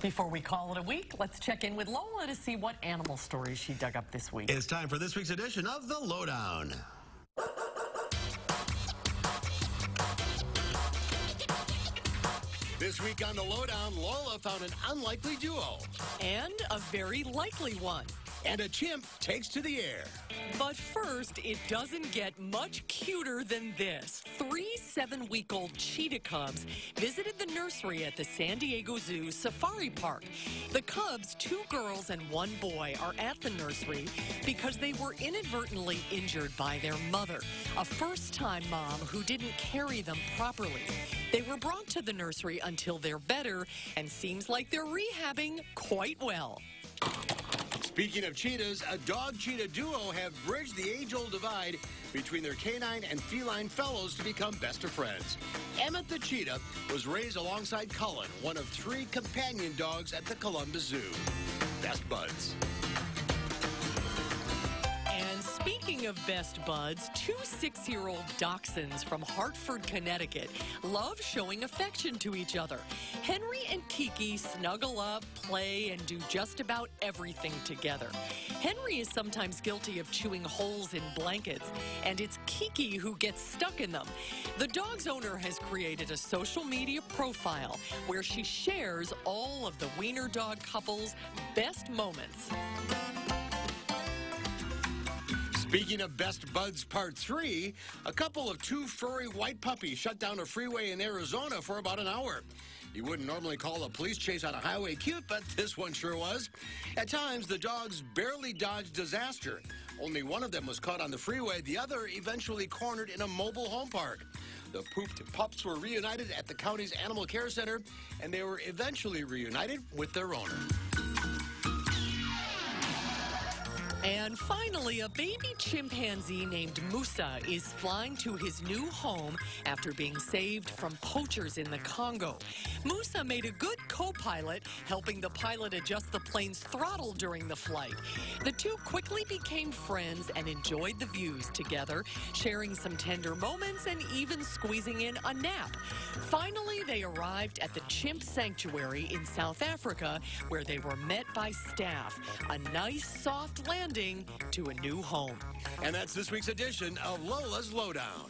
Before we call it a week, let's check in with Lola to see what animal stories she dug up this week. It's time for this week's edition of the Lowdown. This week on the Lowdown, Lola found an unlikely duo. And a very likely one. And a chimp takes to the air. But first, it doesn't get much cuter than this. 3 7-week-old cheetah cubs visited the nursery at the San Diego Zoo Safari Park. The cubs, 2 girls and 1 boy, are at the nursery because they were inadvertently injured by their mother, a first-time mom who didn't carry them properly. They were brought to the nursery until they're better, and seems like they're rehabbing quite well. Speaking of cheetahs, a dog-cheetah duo have bridged the age-old divide between their canine and feline fellows to become best of friends. Emmett the cheetah was raised alongside Cullen, one of 3 companion dogs at the Columbus Zoo. Best buds. And speaking of best buds, 2 6-year-old dachshunds from Hartford, Connecticut love showing affection to each other. Henry and Kiki snuggle up, play, and do just about everything together. Henry is sometimes guilty of chewing holes in blankets, and it's Kiki who gets stuck in them. The dog's owner has created a social media profile where she shares all of the wiener dog couple's best moments. Speaking of Best Buds Part 3, a couple of 2 furry white puppies shut down a freeway in Arizona for about an hour. You wouldn't normally call a police chase on a highway cute, but this one sure was. At times, the dogs barely dodged disaster. Only one of them was caught on the freeway, the other eventually cornered in a mobile home park. The pooped pups were reunited at the county's animal care center, and they were eventually reunited with their owner. And finally, a baby chimpanzee named Musa is flying to his new home after being saved from poachers in the Congo. Musa made a good co-pilot, helping the pilot adjust the plane's throttle during the flight. The 2 quickly became friends and enjoyed the views together, sharing some tender moments and even squeezing in a nap. Finally, they arrived at the chimp sanctuary in South Africa, where they were met by staff. A nice, soft landing to a new home. And that's this week's edition of Lola's Lowdown.